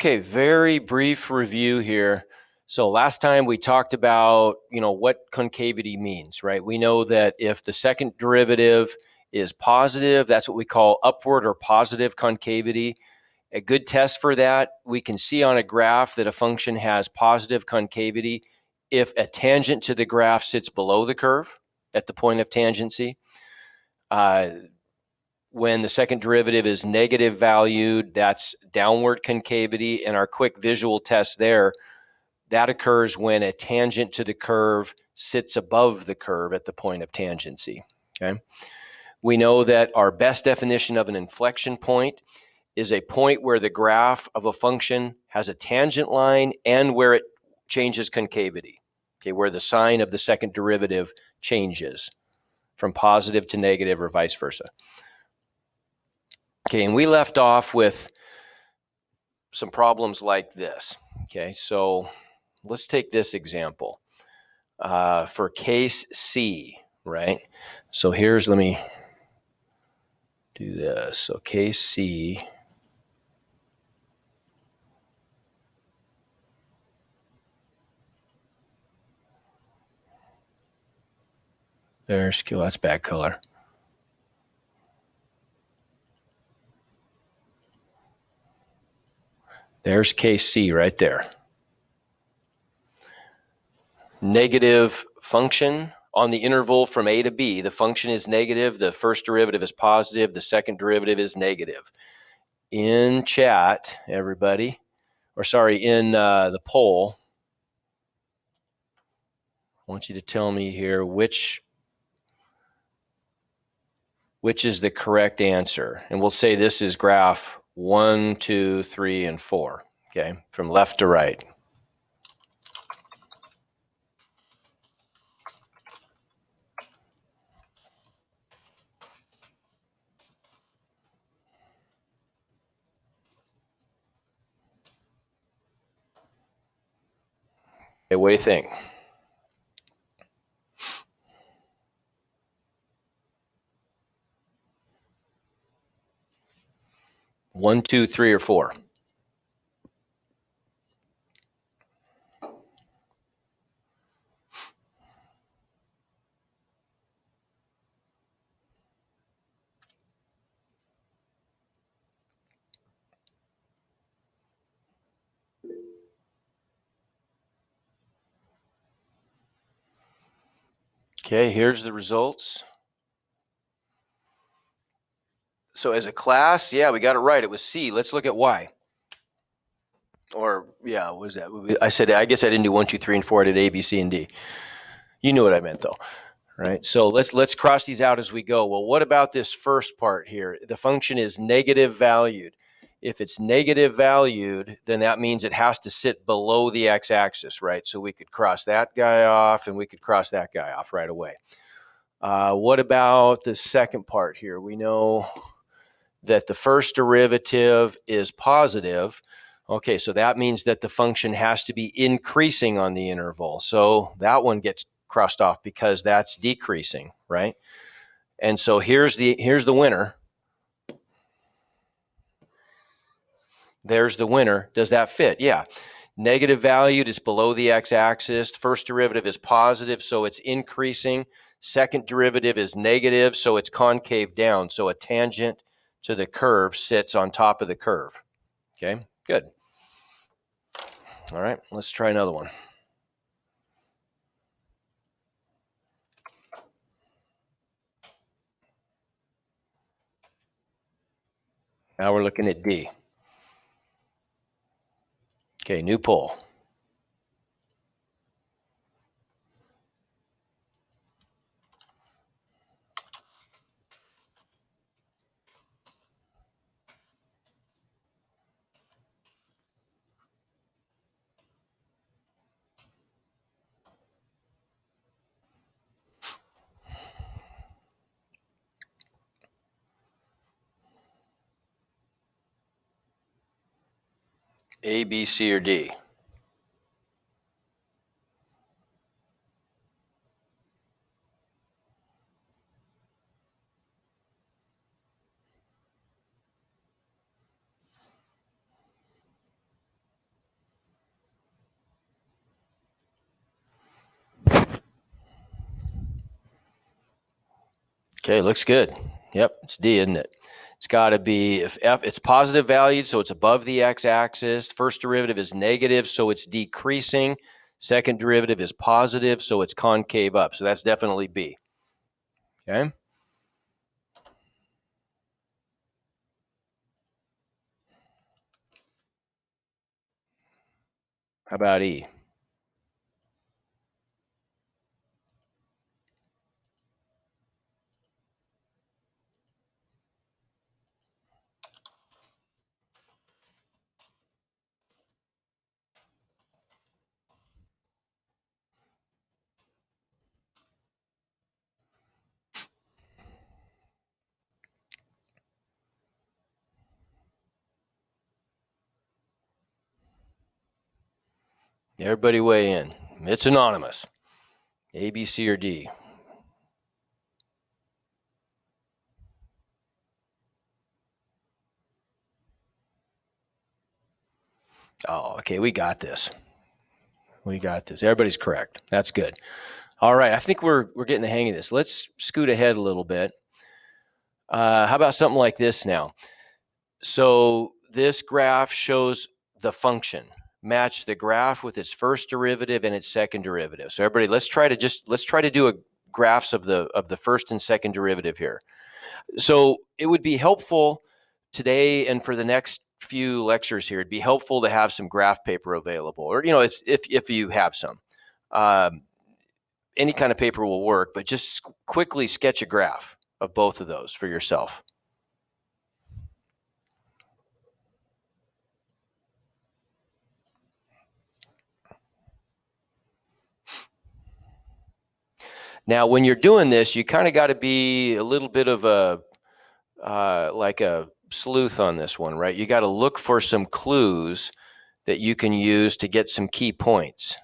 Okay, very brief review here. So last time we talked about, what concavity means, right? We know that if the second derivative is positive, that's what we call upward or positive concavity. A good test for that, we can see on a graph that a function has positive concavity if a tangent to the graph sits below the curve at the point of tangency. When the second derivative is negative valued, that's downward concavity. And our quick visual test there, that occurs when a tangent to the curve sits above the curve at the point of tangency. Okay. We know that our best definition of an inflection point is a point where the graph of a function has a tangent line and where it changes concavity. Okay, where the sign of the second derivative changes from positive to negative or vice versa. Okay, and we left off with some problems like this. Okay, so let's take this example for case C, right? So let me do this. So case C. That's bad color. There's case C right there. Negative function on the interval from A to B. The function is negative. The first derivative is positive. The second derivative is negative. In chat, everybody, in the poll, I want you to tell me here which is the correct answer. And we'll say this is graph 1, 2, 3, and 4, okay, from left to right. Okay, what do you think? One, two, three, or 4? Okay, here's the results. So as a class, yeah, we got it right. It was C. Let's look at Y. Or, yeah, what was that? I guess I didn't do 1, 2, 3, and 4. I did A, B, C, and D. You knew what I meant, though. Right? So let's cross these out as we go. Well, what about this first part here? The function is negative valued. If it's negative valued, then that means it has to sit below the x-axis, right? So we could cross that guy off, and we could cross that guy off right away. What about the second part here? We know that the first derivative is positive. Okay, so that means that the function has to be increasing on the interval. So that one gets crossed off because that's decreasing, right? And so here's the winner. There's the winner. Does that fit? Yeah. Negative valued is below the x-axis. First derivative is positive, so it's increasing. Second derivative is negative, so it's concave down. So a tangent to the curve sits on top of the curve. Okay, good. All right, let's try another one. Now we're looking at D. Okay, new poll. A, B, C, or D? Okay, looks good. Yep, it's D, isn't it? It's got to be, if F, it's positive valued, so it's above the x-axis. First derivative is negative, so it's decreasing. Second derivative is positive, so it's concave up. So that's definitely B. Okay? How about E? Everybody weigh in. It's anonymous. A, B, C, or D. Oh, okay, we got this. We got this. Everybody's correct. That's good. All right, I think we're getting the hang of this. Let's scoot ahead a little bit. How about something like this now? So this graph shows the function. Match the graph with its first derivative and its second derivative. So everybody, let's try to do graphs of the first and second derivative here. So it would be helpful today and for the next few lectures here. It'd be helpful to have some graph paper available, or if you have some. Any kind of paper will work, but just quickly sketch a graph of both of those for yourself. Now, when you're doing this, you kind of got to be a little bit of a like a sleuth on this one, right? You got to look for some clues that you can use to get some key points.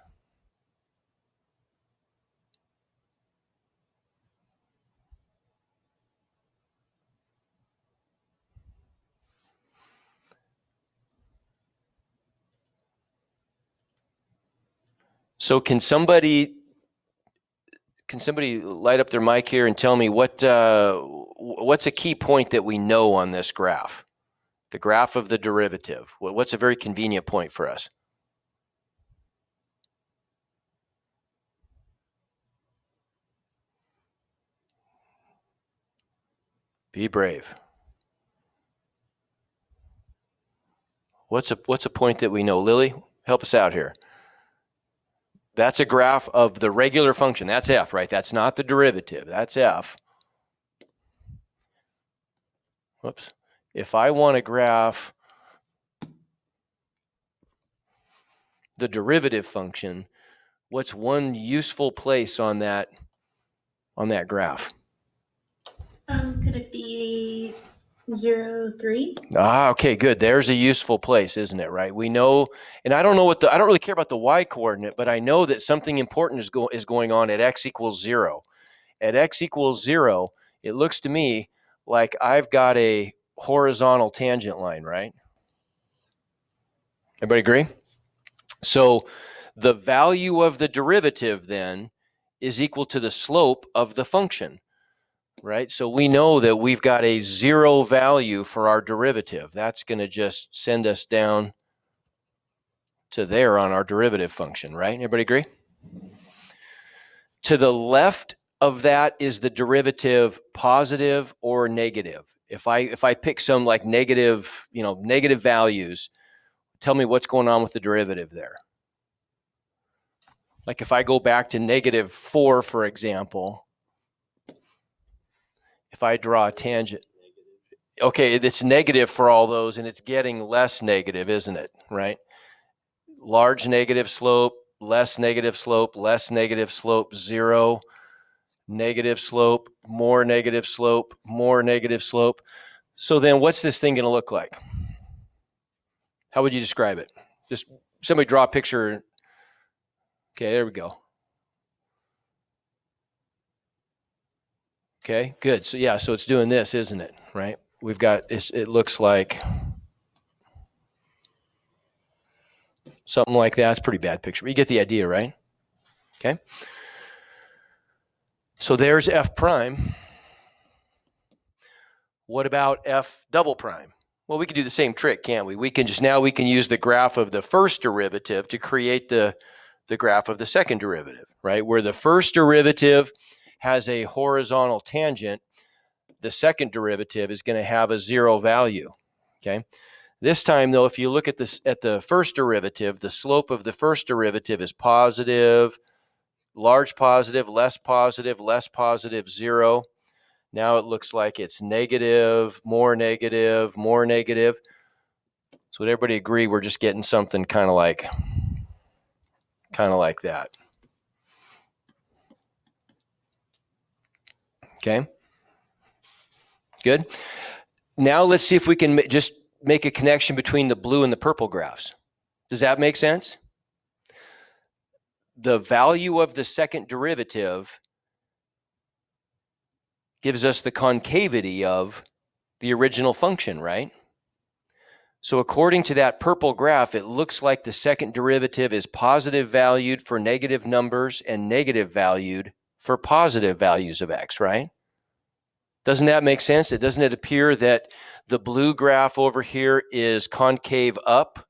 So can somebody light up their mic here and tell me what's a key point that we know on this graph? The graph of the derivative. What's a very convenient point for us? Be brave. What's a point that we know? Lily, help us out here. That's a graph of the regular function. That's f, right? That's not the derivative. That's f. Whoops. If I want to graph the derivative function, what's one useful place on that graph? Could it be 0, 3? Okay, good. There's a useful place, isn't it? Right. We know, and I don't really care about the y coordinate, but I know that something important is going on at x equals 0. At x equals 0, it looks to me like I've got a horizontal tangent line, right? Everybody agree? So the value of the derivative then is equal to the slope of the function, right? So we know that we've got a 0 value for our derivative. That's going to just send us down to there on our derivative function, right? Everybody agree? To the left of that is the derivative positive or negative. If I pick some like negative values, tell me what's going on with the derivative there. Like if I go back to -4, for example, if I draw a tangent, okay, it's negative for all those and it's getting less negative, isn't it? Right? Large negative slope, less negative slope, less negative slope, 0, negative slope, more negative slope, more negative slope. So then what's this thing going to look like? How would you describe it? Just somebody draw a picture. Okay, there we go. Okay, good. So yeah, so it's doing this, isn't it? Right? We've got, it looks like something like that. It's a pretty bad picture, but you get the idea, right? Okay. So there's f prime. What about f double prime? Well, we can do the same trick, can't we? We can use the graph of the first derivative to create the graph of the second derivative, right? Where the first derivative has a horizontal tangent, the second derivative is going to have a zero value, okay? This time, though, if you look at the first derivative, the slope of the first derivative is positive, large positive, less positive, less positive, zero. Now it looks like it's negative, more negative, more negative. So would everybody agree we're just getting something kind of like that? Okay, good. Now let's see if we can just make a connection between the blue and the purple graphs. Does that make sense? The value of the second derivative gives us the concavity of the original function, right? So according to that purple graph, it looks like the second derivative is positive valued for negative numbers and negative valued for positive values of x, right? Doesn't that make sense? Doesn't it appear that the blue graph over here is concave up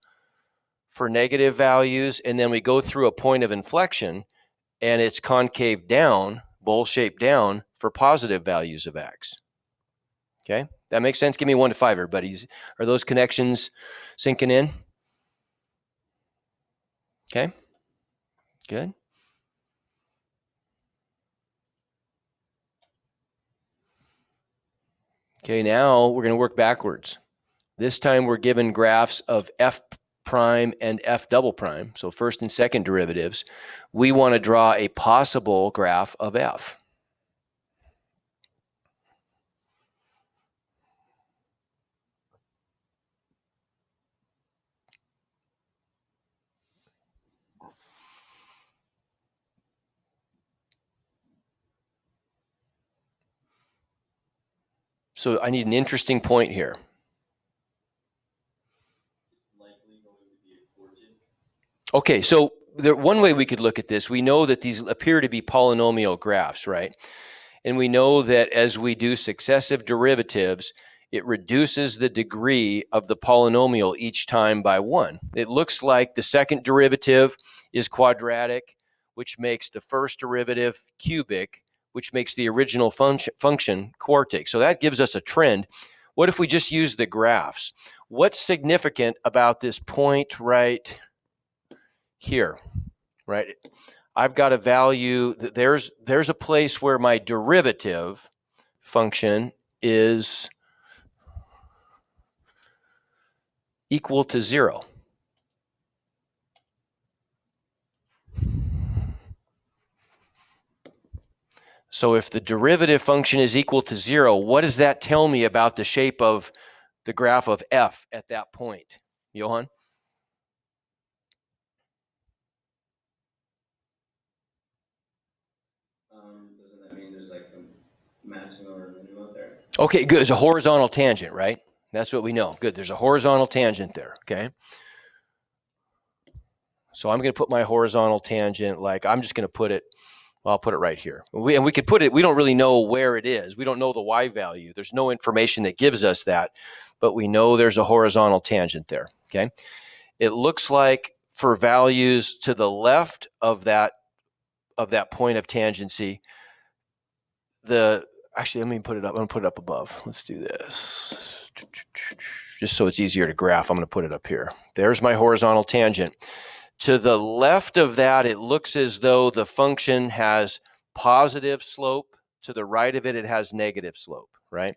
for negative values, and then we go through a point of inflection, and it's concave down, bowl-shaped down, for positive values of x? Okay, that makes sense? Give me 1 to 5, everybody. Are those connections sinking in? Okay, good. Okay, now we're going to work backwards. This time we're given graphs of f prime and f double prime, so first and second derivatives. We want to draw a possible graph of f. So I need an interesting point here. Okay, so one way we could look at this, we know that these appear to be polynomial graphs, right? And we know that as we do successive derivatives, it reduces the degree of the polynomial each time by 1. It looks like the second derivative is quadratic, which makes the first derivative cubic, which makes the original function quartic. So that gives us a trend. What if we just use the graphs? What's significant about this point right here, right? I've got a value, there's a place where my derivative function is equal to 0. So if the derivative function is equal to 0, what does that tell me about the shape of the graph of f at that point? Johan? Doesn't that mean there's like a maximum or minimum there? Okay, good. There's a horizontal tangent, right? That's what we know. Good. There's a horizontal tangent there, okay? So I'm going to put my horizontal tangent, I'm just going to put it, I'll put it right here. We could put it, we don't really know where it is. We don't know the y value. There's no information that gives us that, but we know there's a horizontal tangent there, okay? It looks like for values to the left of that point of tangency, actually, let me put it up. I'm going to put it up above. Let's do this. Just so it's easier to graph, I'm going to put it up here. There's my horizontal tangent. To the left of that, it looks as though the function has positive slope. To the right of it, it has negative slope, right?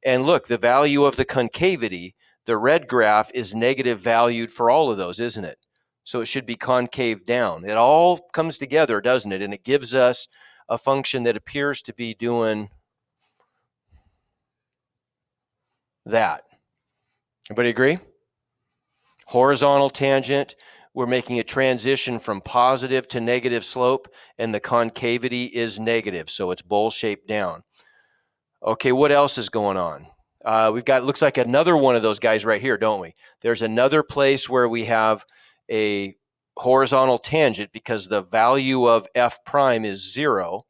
And look, the value of the concavity, the red graph, is negative valued for all of those, isn't it? So it should be concave down. It all comes together, doesn't it? And it gives us a function that appears to be doing that. Everybody agree? Horizontal tangent, we're making a transition from positive to negative slope, and the concavity is negative, so it's bowl-shaped down. Okay, what else is going on? We've got, looks like another one of those guys right here, don't we? There's another place where we have a horizontal tangent because the value of f prime is 0.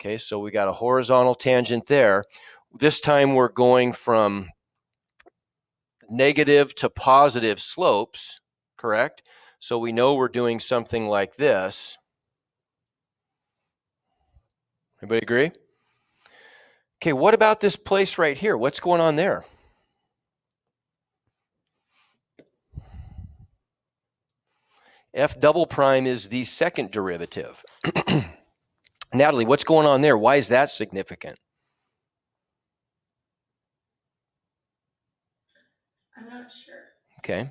Okay, so we got a horizontal tangent there. This time we're going from negative to positive slopes, correct? So we know we're doing something like this. Everybody agree? Okay, what about this place right here? What's going on there? F double prime is the second derivative. Natalie, what's going on there? Why is that significant? I'm not sure. Okay.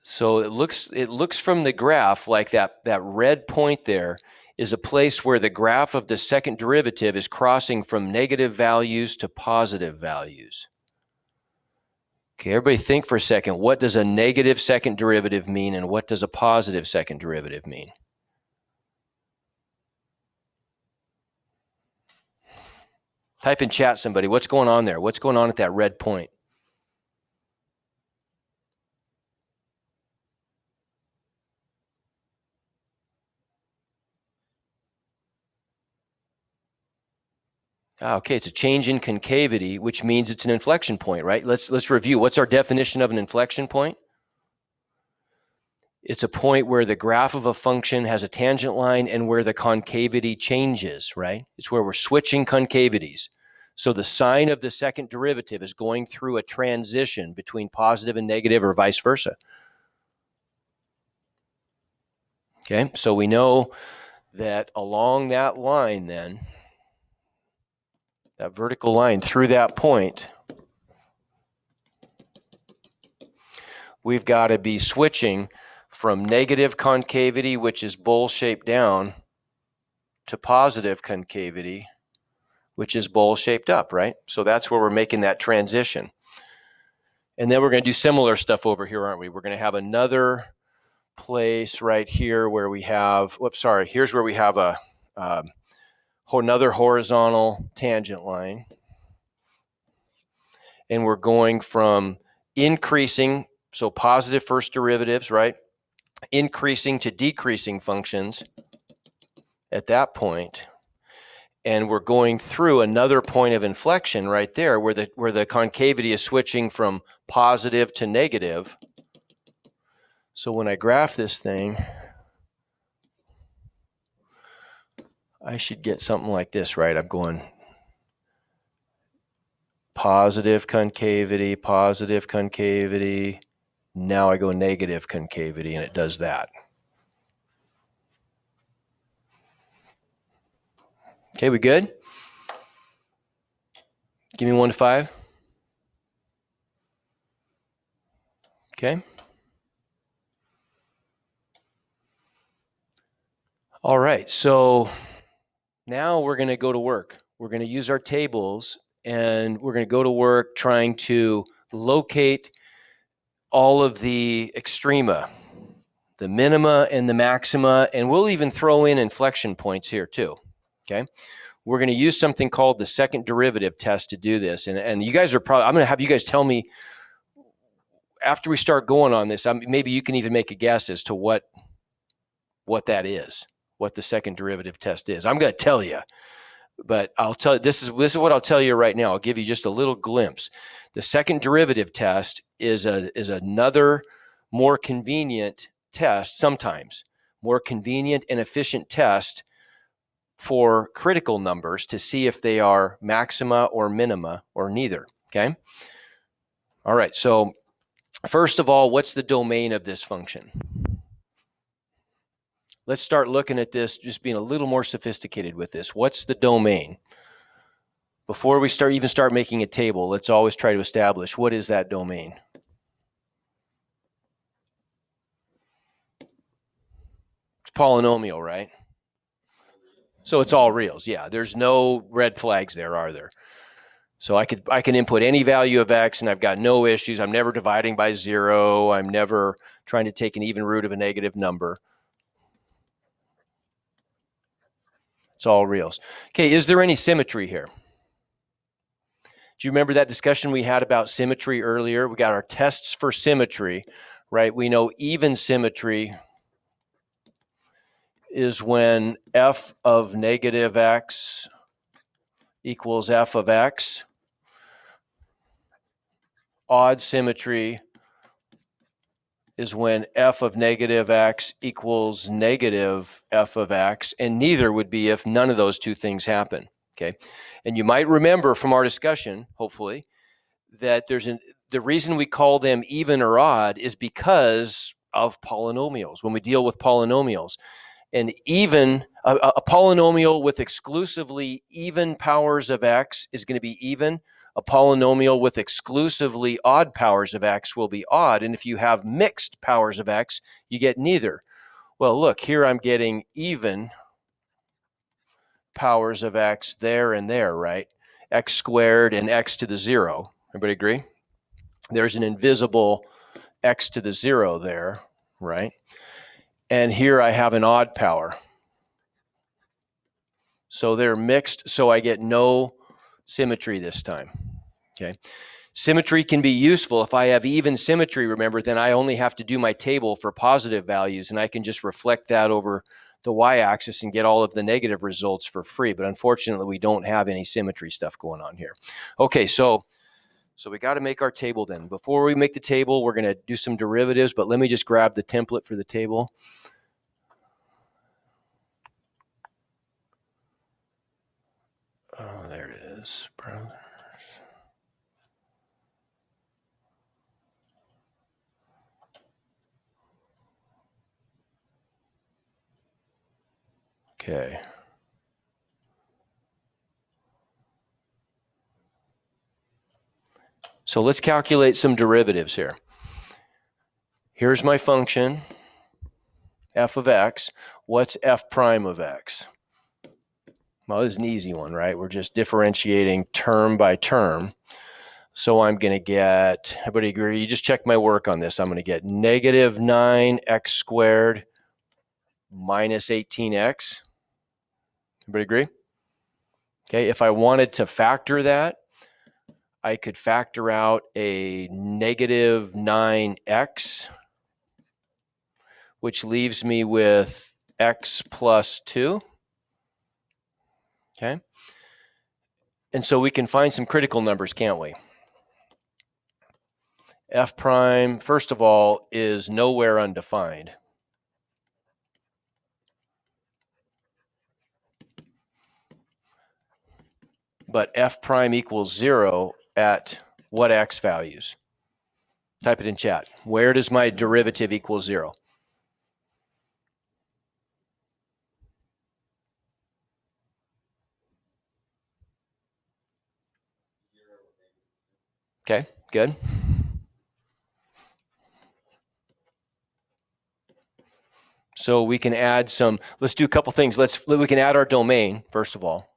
So it looks from the graph like that red point there is a place where the graph of the second derivative is crossing from negative values to positive values. Okay, everybody think for a second. What does a negative second derivative mean and what does a positive second derivative mean? Type in chat somebody. What's going on there? What's going on at that red point? Okay, it's a change in concavity, which means it's an inflection point, right? Let's review. What's our definition of an inflection point? It's a point where the graph of a function has a tangent line and where the concavity changes, right? It's where we're switching concavities. So the sign of the second derivative is going through a transition between positive and negative or vice versa. Okay, so we know that along that line then, that vertical line through that point, we've got to be switching from negative concavity, which is bowl-shaped down, to positive concavity, which is bowl-shaped up, right? So that's where we're making that transition. And then we're going to do similar stuff over here, aren't we? We're going to have another place right here where we have, here's where we have another horizontal tangent line. And we're going from increasing, so positive first derivatives, right? Increasing to decreasing functions at that point. And we're going through another point of inflection right there where the concavity is switching from positive to negative. So when I graph this thing, I should get something like this, right? I'm going positive concavity. Now I go negative concavity, and it does that. Okay, we good? Give me 1 to 5. Okay. All right, so now we're going to go to work. We're going to use our tables, and we're going to go to work trying to locate all of the extrema, the minima and the maxima, and we'll even throw in inflection points here too, okay? We're going to use something called the second derivative test to do this, and you guys are probably, I'm going to have you guys tell me, after we start going on this, maybe you can even make a guess as to what that is, what the second derivative test is. I'm going to tell you, but I'll tell you, this is what I'll tell you right now. I'll give you just a little glimpse. The second derivative test is another more convenient test, sometimes more convenient and efficient test for critical numbers to see if they are maxima or minima or neither, okay? All right, so first of all, what's the domain of this function? Let's start looking at this, just being a little more sophisticated with this. What's the domain? Before we start making a table, let's always try to establish what is that domain. It's polynomial, right? So it's all reals. Yeah, there's no red flags there, are there? So I can input any value of x, and I've got no issues. I'm never dividing by 0. I'm never trying to take an even root of a negative number. It's all reals. Okay, is there any symmetry here? Do you remember that discussion we had about symmetry earlier? We got our tests for symmetry, right? We know even symmetry is when f of negative x equals f of x. odd symmetry is when f of negative x equals negative f of x, and neither would be if none of those two things happen, okay? And you might remember from our discussion, hopefully, that the reason we call them even or odd is because of polynomials. When we deal with polynomials, and even a polynomial with exclusively even powers of x is going to be even. A polynomial with exclusively odd powers of x will be odd. And if you have mixed powers of x, you get neither. Well, look, here I'm getting even powers of x there and there, right? X squared and x to the 0. Everybody agree? There's an invisible x to the 0 there, right? And here I have an odd power. So they're mixed, so I get no symmetry this time, okay? Symmetry can be useful. If I have even symmetry, remember, then I only have to do my table for positive values, and I can just reflect that over the y-axis and get all of the negative results for free. But unfortunately, we don't have any symmetry stuff going on here. Okay, so we got to make our table then. Before we make the table, we're going to do some derivatives, but let me just grab the template for the table. Oh, there it is, brothers. Okay. So let's calculate some derivatives here. Here's my function, f of x. What's f prime of x? Well, this is an easy one, right? We're just differentiating term by term. So I'm going to get, everybody agree? You just check my work on this. I'm going to get negative 9x squared minus 18x. Everybody agree? Okay, if I wanted to factor that, I could factor out a negative 9x, which leaves me with x plus 2. Okay. And so we can find some critical numbers, can't we? F prime, first of all, is nowhere undefined. But F prime equals 0 at what x values? Type it in chat. Where does my derivative equal 0? Okay, good. So we can add some, let's do a couple things. We can add our domain, first of all,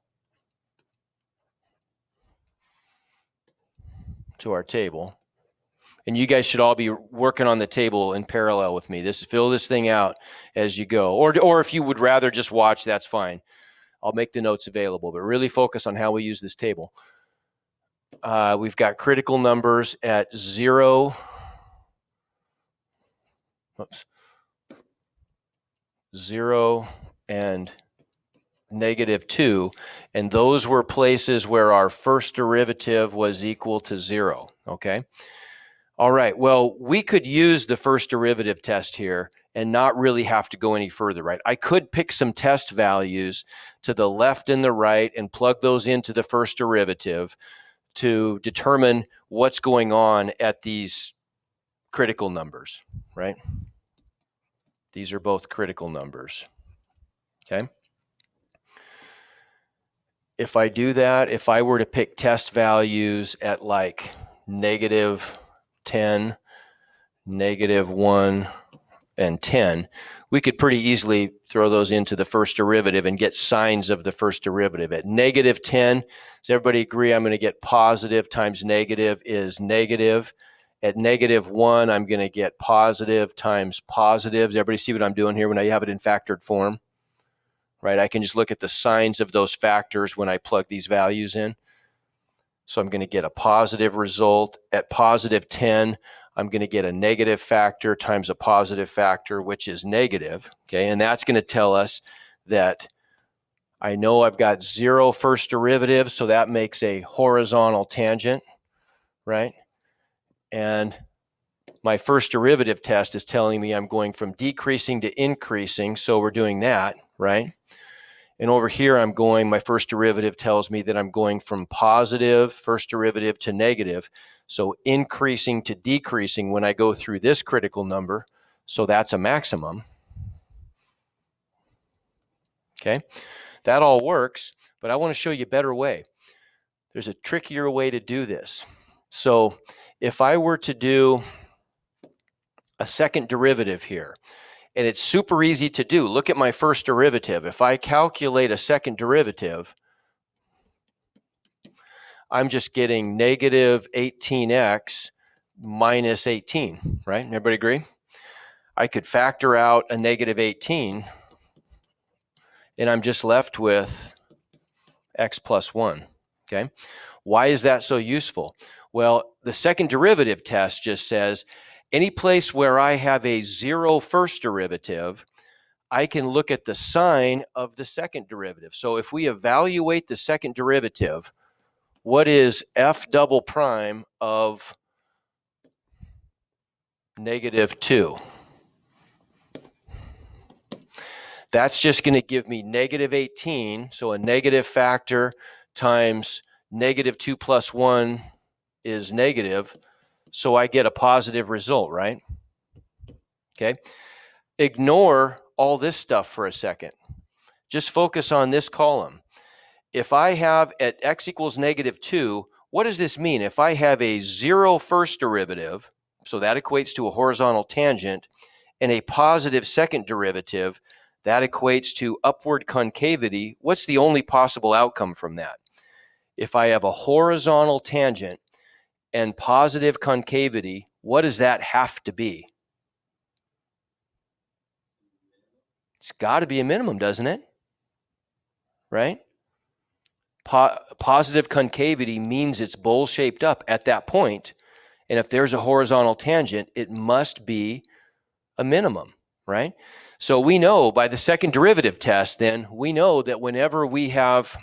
to our table. And you guys should all be working on the table in parallel with me. Fill this thing out as you go. Or if you would rather just watch, that's fine. I'll make the notes available, but really focus on how we use this table. We've got critical numbers at 0, 0 and negative 2, and those were places where our first derivative was equal to 0, okay? All right, well, we could use the first derivative test here and not really have to go any further, right? I could pick some test values to the left and the right and plug those into the first derivative to determine what's going on at these critical numbers, right? These are both critical numbers, okay? If I do that, if I were to pick test values at like negative 10, negative 1, and 10, we could pretty easily throw those into the first derivative and get signs of the first derivative. At negative 10, does everybody agree I'm going to get positive times negative is negative? At negative 1, I'm going to get positive times positive. Does everybody see what I'm doing here when I have it in factored form? Right? I can just look at the signs of those factors when I plug these values in. So I'm going to get a positive result. At positive 10, I'm going to get a negative factor times a positive factor, which is negative. Okay, and that's going to tell us that I know I've got 0 first derivative, so that makes a horizontal tangent, right? and my first derivative test is telling me I'm going from decreasing to increasing, so we're doing that, right? And over here, my first derivative tells me that I'm going from positive first derivative to negative, so increasing to decreasing when I go through this critical number, so that's a maximum. Okay, that all works, but I want to show you a better way. There's a trickier way to do this. So if I were to do a second derivative here, and it's super easy to do. Look at my first derivative. If I calculate a second derivative, I'm just getting negative 18x minus 18, right? Everybody agree? I could factor out a negative 18, and I'm just left with x plus 1, okay? Why is that so useful? Well, the second derivative test just says any place where I have a zero first derivative, I can look at the sign of the second derivative. So if we evaluate the second derivative, what is f double prime of negative 2? That's just going to give me negative 18, so a negative factor times negative 2 plus 1 is negative, so I get a positive result, right? Okay. Ignore all this stuff for a second. Just focus on this column. If I have at x equals negative 2, what does this mean? If I have a zero first derivative, so that equates to a horizontal tangent, and a positive second derivative, that equates to upward concavity, what's the only possible outcome from that? If I have a horizontal tangent and positive concavity, what does that have to be? It's got to be a minimum, doesn't it? Right? Positive concavity means it's bowl shaped up at that point. And if there's a horizontal tangent, it must be a minimum, right? So we know by the second derivative test, then we know that whenever we have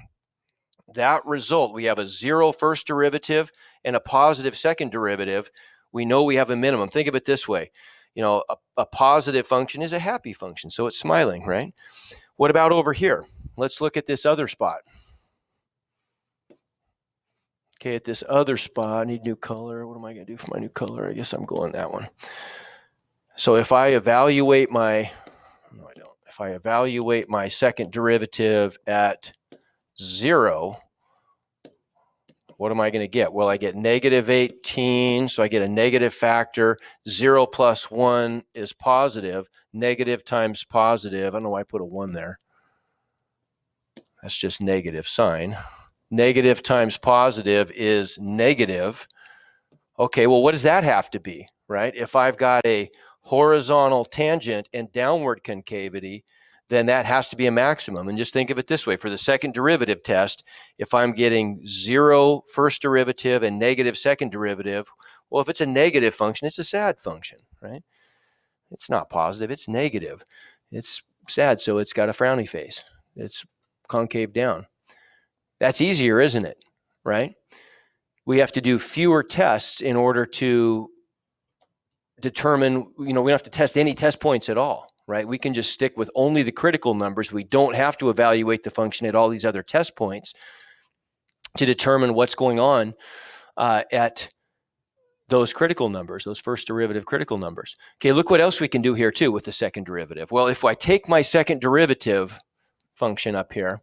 that result, we have a zero first derivative and a positive second derivative, we know we have a minimum. Think of it this way. A positive function is a happy function, so it's smiling, right? What about over here? Let's look at this other spot. Okay, at this other spot, I need new color. What am I going to do for my new color? I guess I'm going that one. So if I evaluate my, no, I don't. If I evaluate my second derivative at 0, what am I going to get? Well, I get negative 18, so I get a negative factor. 0 plus 1 is positive. Negative times positive. I don't know why I put a 1 there. That's just negative sign. Negative times positive is negative. Okay, well, what does that have to be, right? If I've got a horizontal tangent and downward concavity, then that has to be a maximum. And just think of it this way. For the second derivative test, if I'm getting zero first derivative and negative second derivative, well, if it's a negative function, it's a sad function, right? It's not positive, it's negative. It's sad, so it's got a frowny face. It's concave down. That's easier, isn't it? Right? We have to do fewer tests in order to determine, we don't have to test any test points at all, right? We can just stick with only the critical numbers. We don't have to evaluate the function at all these other test points to determine what's going on at those critical numbers, those first derivative critical numbers. Okay, look what else we can do here too with the second derivative. Well, if I take my second derivative function up here,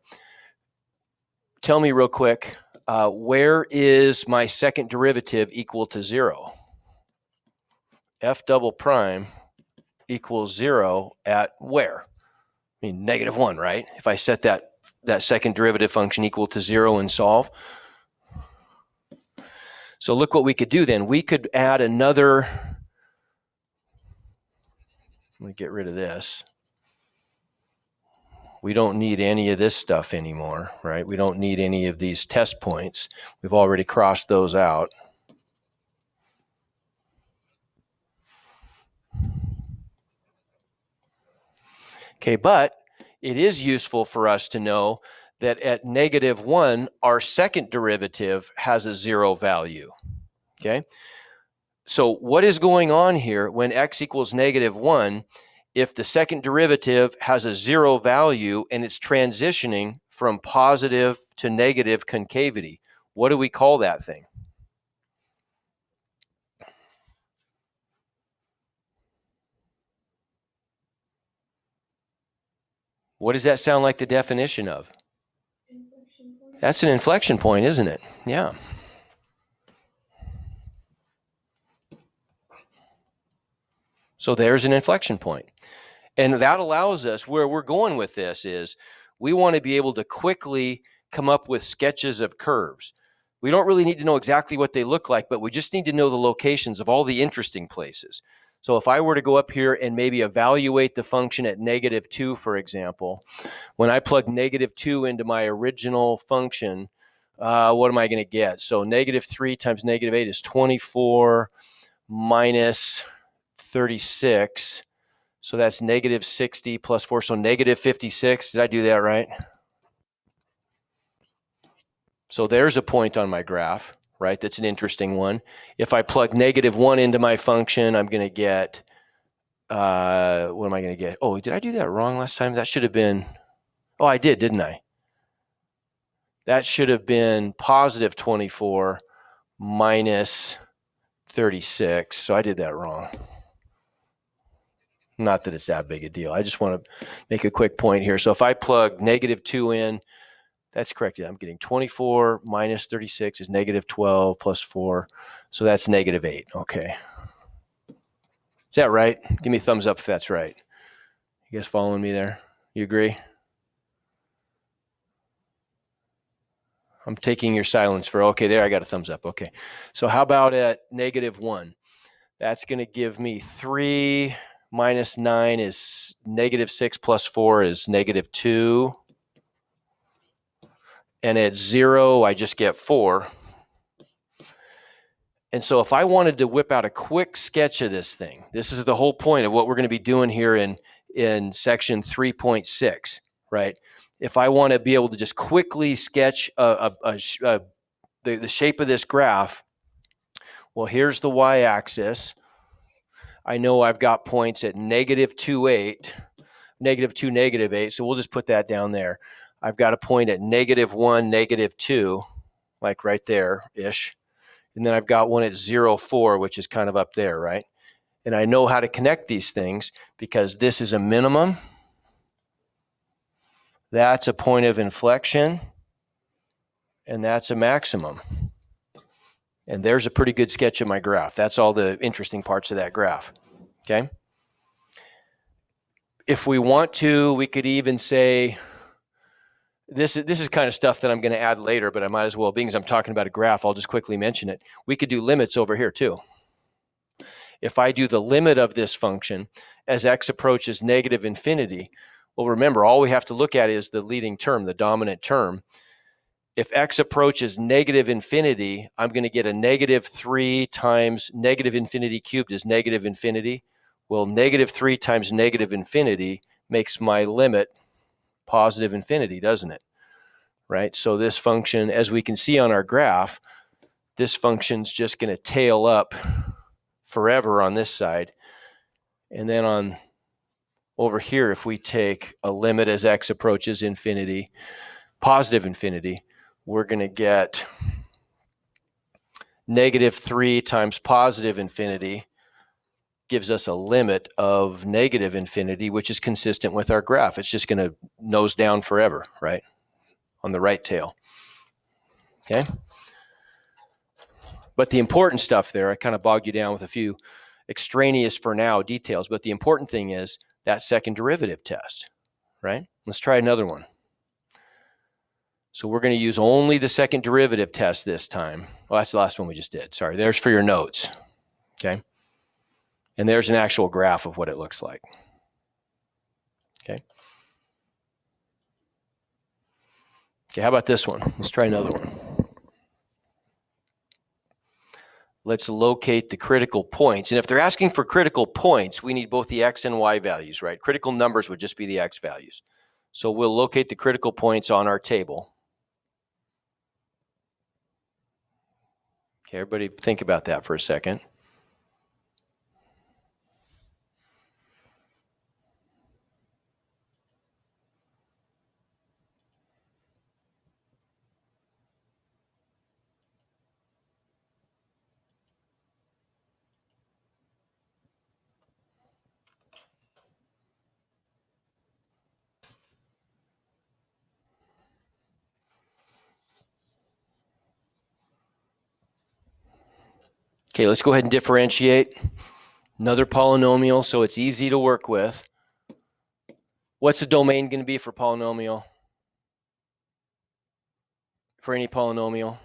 tell me real quick, where is my second derivative equal to 0? F double prime equals 0 at where? I mean, negative 1, right? If I set that second derivative function equal to 0 and solve. So look what we could do then. We could add another, I'm going to get rid of this. We don't need any of this stuff anymore, right? We don't need any of these test points. We've already crossed those out. Okay, but it is useful for us to know that at negative 1, our second derivative has a 0 value, okay? So what is going on here when x equals -1 if the second derivative has a 0 value and it's transitioning from positive to negative concavity? What do we call that thing? What does that sound like the definition of? That's an inflection point, isn't it? Yeah. So there's an inflection point. And that allows us, where we're going with this is, we want to be able to quickly come up with sketches of curves. We don't really need to know exactly what they look like, but we just need to know the locations of all the interesting places. So if I were to go up here and maybe evaluate the function at -2, for example, when I plug -2 into my original function, what am I going to get? So -3 times -8 is 24 minus 36. So that's -60 plus 4. So -56. Did I do that right? So there's a point on my graph, right? That's an interesting one. If I plug -1 into my function, I'm going to get, what am I going to get? Oh, did I do that wrong last time? That should have been, oh, I did, didn't I? That should have been positive 24 minus 36. So I did that wrong. Not that it's that big a deal. I just want to make a quick point here. So if I plug -2 in, that's correct. I'm getting 24 minus 36 is -12 plus 4. So that's -8. Okay. Is that right? Give me a thumbs up if that's right. You guys following me there? You agree? I'm taking your silence for, okay, there, I got a thumbs up. Okay. So how about at -1? That's going to give me 3 minus 9 is -6 plus 4 is -2. And at 0, I just get 4. And so if I wanted to whip out a quick sketch of this thing, this is the whole point of what we're going to be doing here in section 3.6, right? If I want to be able to just quickly sketch the shape of this graph, well, here's the y-axis. I know I've got points at -2, 8, -2, -8, so we'll just put that down there. I've got a point at -1, -2, like right there-ish. And then I've got one at 0, 4, which is kind of up there, right? And I know how to connect these things because this is a minimum. That's a point of inflection. And that's a maximum. And there's a pretty good sketch of my graph. That's all the interesting parts of that graph, okay? If we want to, we could even say, this is kind of stuff that I'm going to add later, but I might as well, being as I'm talking about a graph, I'll just quickly mention it. We could do limits over here too. If I do the limit of this function as x approaches -infinity, well, remember, all we have to look at is the leading term, the dominant term. If x approaches -infinity, I'm going to get a -3 times -infinity cubed is -infinity. Well, -3 times -infinity makes my limit positive infinity, doesn't it? Right? So this function, as we can see on our graph, this function's just going to tail up forever on this side. And then on over here, if we take a limit as x approaches infinity, positive infinity, we're going to get -3 times positive infinity gives us a limit of -infinity, which is consistent with our graph. It's just going to nose down forever, right? On the right tail. Okay? But the important stuff there, I kind of bogged you down with a few extraneous for now details, but the important thing is that second derivative test, right? Let's try another one. So we're going to use only the second derivative test this time. Well, that's the last one we just did. Sorry, there's for your notes, okay? And there's an actual graph of what it looks like, okay? Okay, how about this one? Let's try another one. Let's locate the critical points. And if they're asking for critical points, we need both the x and y values, right? Critical numbers would just be the x values. So we'll locate the critical points on our table. Okay, everybody think about that for a second. Okay, let's go ahead and differentiate. Another polynomial, so it's easy to work with. What's the domain going to be for polynomial? For any polynomial?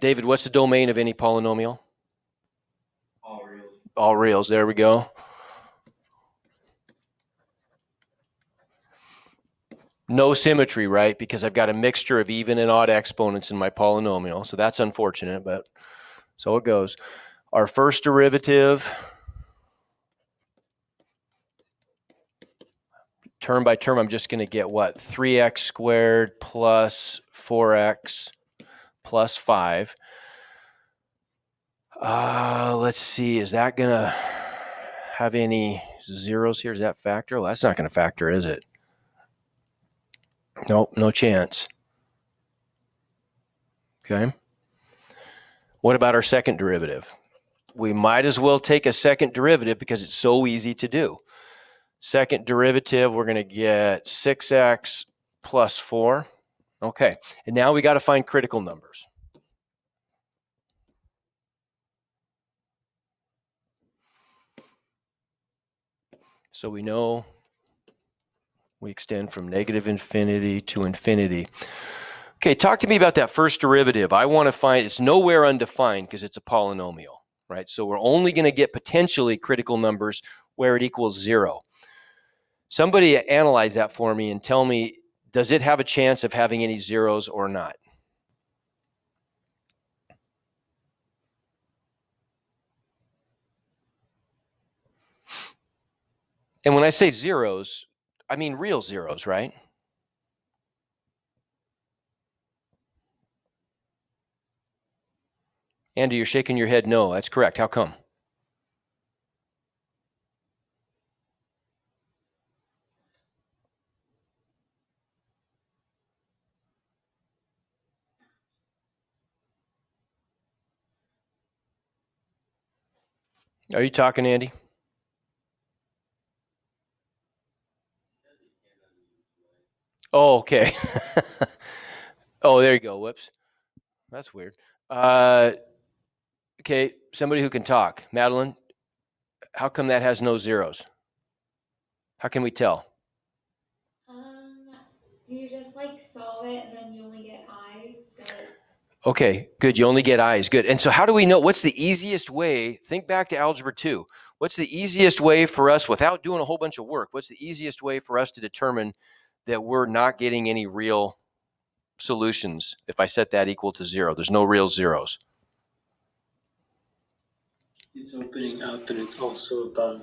David, what's the domain of any polynomial? All reals. All reals, there we go. No symmetry, right? Because I've got a mixture of even and odd exponents in my polynomial. So that's unfortunate, but so it goes. Our first derivative, term by term, I'm just going to get what? 3x squared plus 4x plus 5. Let's see. Is that going to have any zeros here? Is that factor? Well, that's not going to factor, is it? Nope, no chance. Okay. What about our second derivative? We might as well take a second derivative because it's so easy to do. Second derivative, we're going to get 6x plus 4. Okay, and now we got to find critical numbers. So we know we extend from negative infinity to infinity. Okay, talk to me about that first derivative. I want to find, it's nowhere undefined because it's a polynomial, right? So we're only going to get potentially critical numbers where it equals 0. Somebody analyze that for me and tell me, does it have a chance of having any zeros or not? And when I say zeros, I mean real zeros, right? Andy, you're shaking your head no. That's correct. How come? Are you talking, Andy? Oh, okay. Oh, there you go. Whoops. That's weird. Okay, somebody who can talk. Madeline, how come that has no zeros? How can we tell? Do you just like solve it and then you only get eyes? So it's Okay, good. You only get i's. Good. And so how do we know what's the easiest way? Think back to algebra 2. What's the easiest way for us, without doing a whole bunch of work, what's the easiest way for us to determine that we're not getting any real solutions if I set that equal to 0? There's no real zeros. It's opening up and it's also above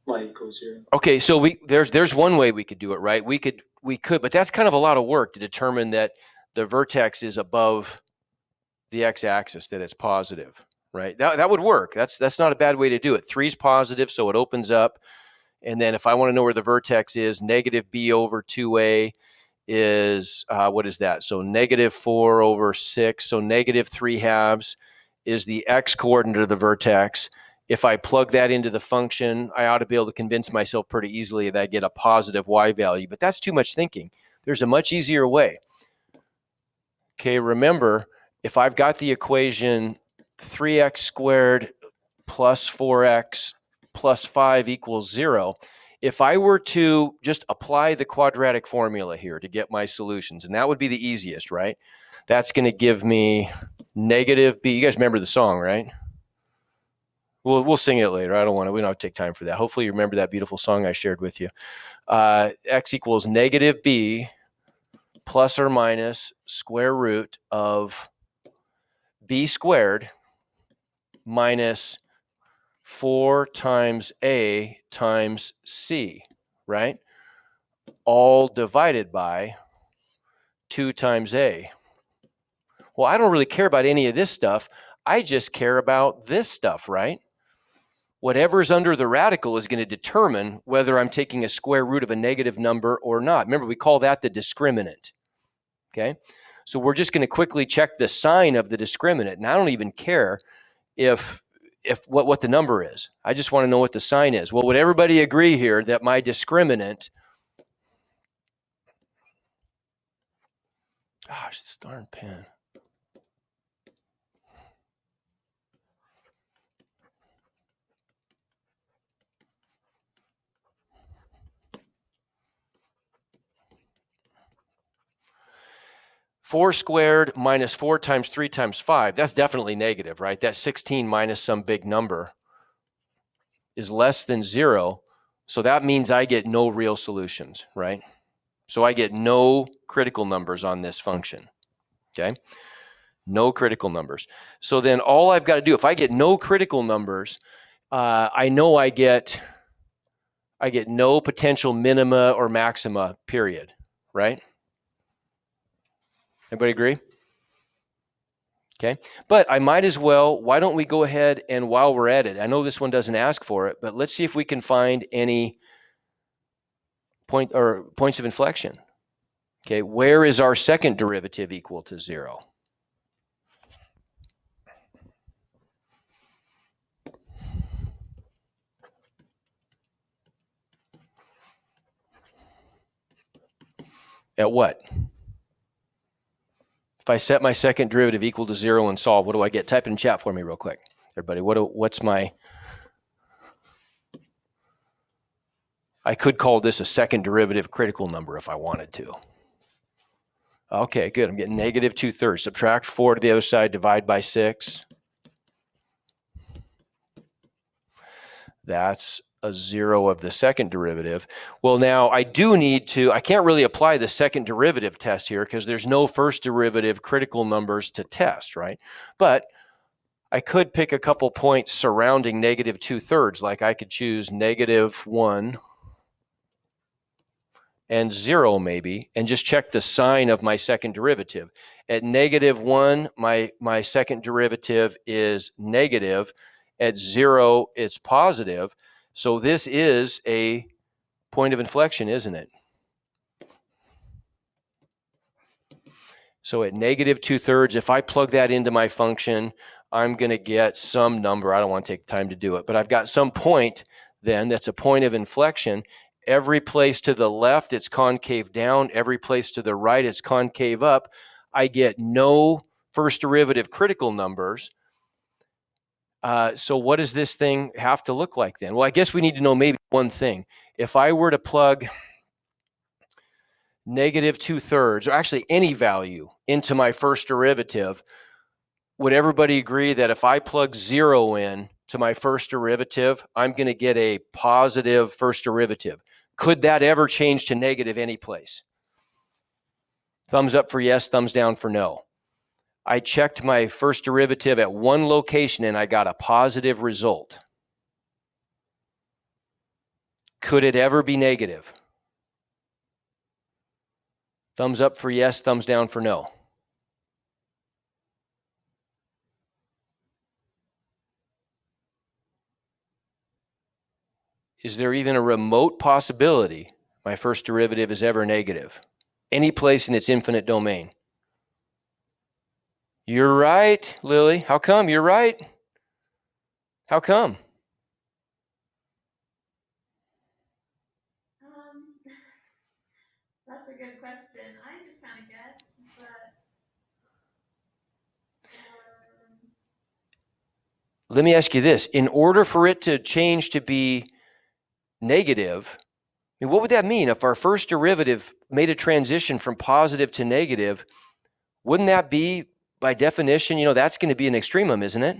y equals 0. Okay, so there's one way we could do it, right? We could, but that's kind of a lot of work to determine that the vertex is above the x-axis, that it's positive, right? That would work. That's not a bad way to do it. 3 is positive, so it opens up. And then if I want to know where the vertex is, negative b over 2a is, what is that? So negative 4 over 6. So negative 3/2 is the x coordinate of the vertex. If I plug that into the function, I ought to be able to convince myself pretty easily that I get a positive y value. But that's too much thinking. There's a much easier way. Okay, remember, if I've got the equation 3x squared plus 4x plus 5 equals 0, if I were to just apply the quadratic formula here to get my solutions, and that would be the easiest, right? That's going to give me negative b. You guys remember the song, right? We'll sing it later. We don't have to take time for that. Hopefully you remember that beautiful song I shared with you. X equals negative b plus or minus square root of b squared minus 4 times a times c, right? All divided by 2 times a. Well, I don't really care about any of this stuff. I just care about this stuff, right? Whatever's under the radical is going to determine whether I'm taking a square root of a negative number or not. Remember, we call that the discriminant, okay? So we're just going to quickly check the sign of the discriminant, and I don't even care if what the number is. I just want to know what the sign is. Well, would everybody agree here that my discriminant, gosh, this darn pen. 4 squared minus 4 times 3 times 5, that's definitely negative, right? That 16 minus some big number is less than 0. So that means I get no real solutions, right? So I get no critical numbers on this function, okay? No critical numbers. So then all I've got to do, if I get no critical numbers, I know I get no potential minima or maxima, period, right? Everybody agree? Okay, but I might as well, why don't we go ahead and while we're at it, I know this one doesn't ask for it, but let's see if we can find any points of inflection. Okay, where is our second derivative equal to 0? At what? If I set my second derivative equal to 0 and solve, what do I get? Type it in chat for me real quick. Everybody, what's my... I could call this a second derivative critical number if I wanted to. Okay, good. I'm getting negative 2/3. Subtract 4 to the other side, divide by 6. That's a 0 of the second derivative. Well, now I can't really apply the second derivative test here because there's no first derivative critical numbers to test, right? But I could pick a couple points surrounding negative 2/3, like I could choose negative 1 and 0 maybe, and just check the sign of my second derivative. At negative 1, my second derivative is negative. At 0, it's positive. So this is a point of inflection, isn't it? So at negative 2/3, if I plug that into my function, I'm going to get some number. I don't want to take time to do it, but I've got some point then that's a point of inflection. Every place to the left, it's concave down. Every place to the right, it's concave up. I get no first derivative critical numbers. So what does this thing have to look like then? Well, I guess we need to know maybe one thing. If I were to plug negative 2/3, or actually any value, into my first derivative, would everybody agree that if I plug 0 in to my first derivative, I'm going to get a positive first derivative? Could that ever change to negative any place? Thumbs up for yes, thumbs down for no. I checked my first derivative at one location and I got a positive result. Could it ever be negative? Thumbs up for yes, thumbs down for no. Is there even a remote possibility my first derivative is ever negative? Any place in its infinite domain? You're right, Lily. How come? You're right. How come? That's a good question. I just kind of guessed, but let me ask you this. In order for it to change to be negative, I mean, what would that mean? If our first derivative made a transition from positive to negative, wouldn't that be, by definition, that's going to be an extremum, isn't it?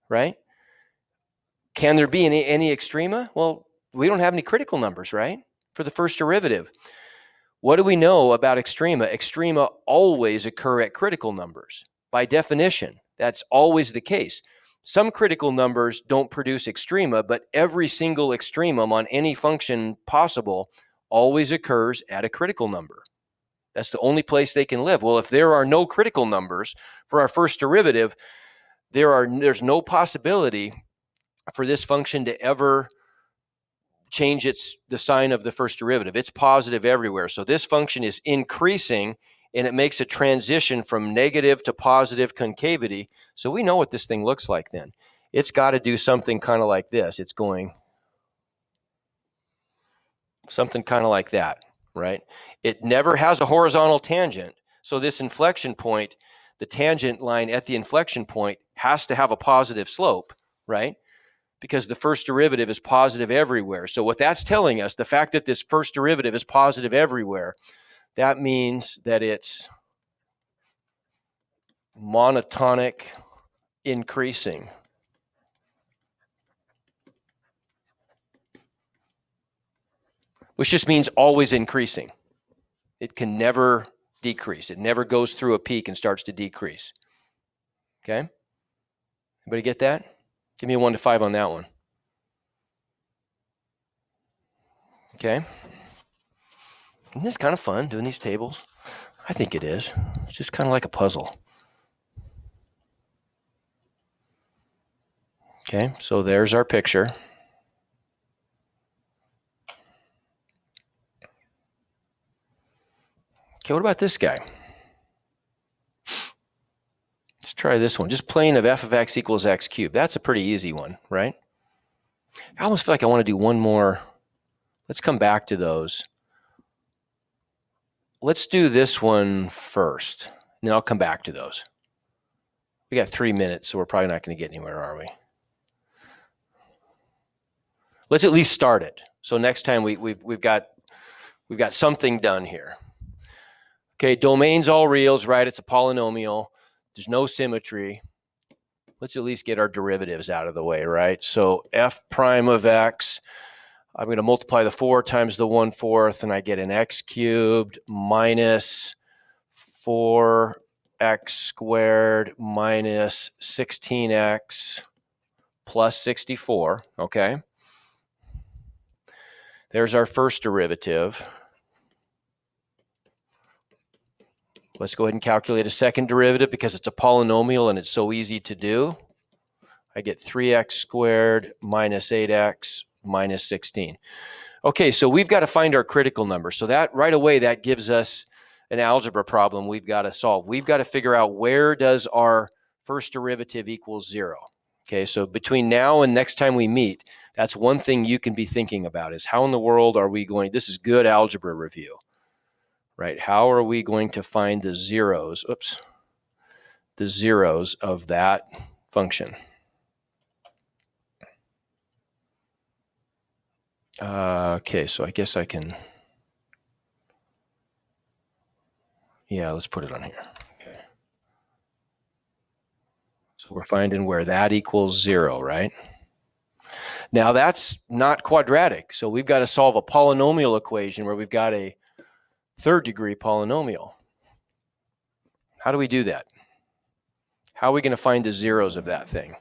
Right? Can there be any extrema? Well, we don't have any critical numbers, right? For the first derivative. What do we know about extrema? Extrema always occur at critical numbers. By definition, that's always the case. Some critical numbers don't produce extrema, but every single extremum on any function possible always occurs at a critical number. That's the only place they can live. Well, if there are no critical numbers for our first derivative, there's no possibility for this function to ever change the sign of the first derivative. It's positive everywhere. So this function is increasing and it makes a transition from negative to positive concavity. So we know what this thing looks like then. It's got to do something kind of like this. It's going something kind of like that, right? It never has a horizontal tangent. So this inflection point, the tangent line at the inflection point has to have a positive slope, right? Because the first derivative is positive everywhere. So what that's telling us, the fact that this first derivative is positive everywhere, that means that it's monotonic increasing. Which just means always increasing. It can never decrease. It never goes through a peak and starts to decrease. Okay? Everybody get that? Give me a 1 to 5 on that one. Okay? Isn't this kind of fun, doing these tables? I think it is. It's just kind of like a puzzle. Okay, so there's our picture. Okay, what about this guy? Let's try this one. Just plane of f of x equals x cubed. That's a pretty easy one, right? I almost feel like I want to do one more. Let's come back to those. Let's do this one first, and then I'll come back to those. We got 3 minutes, so we're probably not going to get anywhere, are we? Let's at least start it. So next time we've got something done here. Okay, domain's all reals, right? It's a polynomial. There's no symmetry. Let's at least get our derivatives out of the way, right? So f prime of x, I'm going to multiply the 4 times the 1/4, and I get an x cubed minus 4x squared minus 16x plus 64, okay? There's our first derivative. Let's go ahead and calculate a second derivative because it's a polynomial and it's so easy to do. I get 3x squared minus 8x minus 16. Okay, so we've got to find our critical number. So that right away, that gives us an algebra problem we've got to solve. We've got to figure out where does our first derivative equal 0. Okay, so between now and next time we meet, that's one thing you can be thinking about is how in the world are we going, this is good algebra review, right? How are we going to find the zeros, the zeros of that function? Okay, so I guess I can, yeah, let's put it on here. Okay. So we're finding where that equals 0, right? Now that's not quadratic. So we've got to solve a polynomial equation where we've got a third degree polynomial. How do we do that? How are we going to find the zeros of that thing?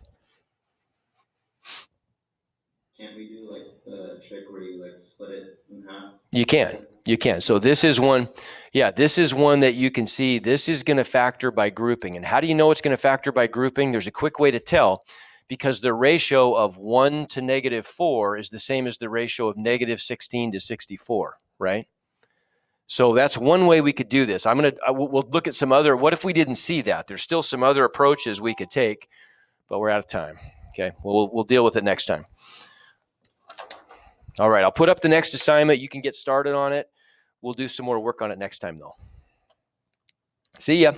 Can't we do like the trick where you like split it in half? You can. You can. So this is one, yeah, this is one that you can see. This is going to factor by grouping. And how do you know it's going to factor by grouping? There's a quick way to tell because the ratio of 1 to -4 is the same as the ratio of -16 to 64, right? So that's one way we could do this. We'll look at some other, what if we didn't see that? There's still some other approaches we could take, but we're out of time. Okay, we'll deal with it next time. All right, I'll put up the next assignment. You can get started on it. We'll do some more work on it next time, though. See ya.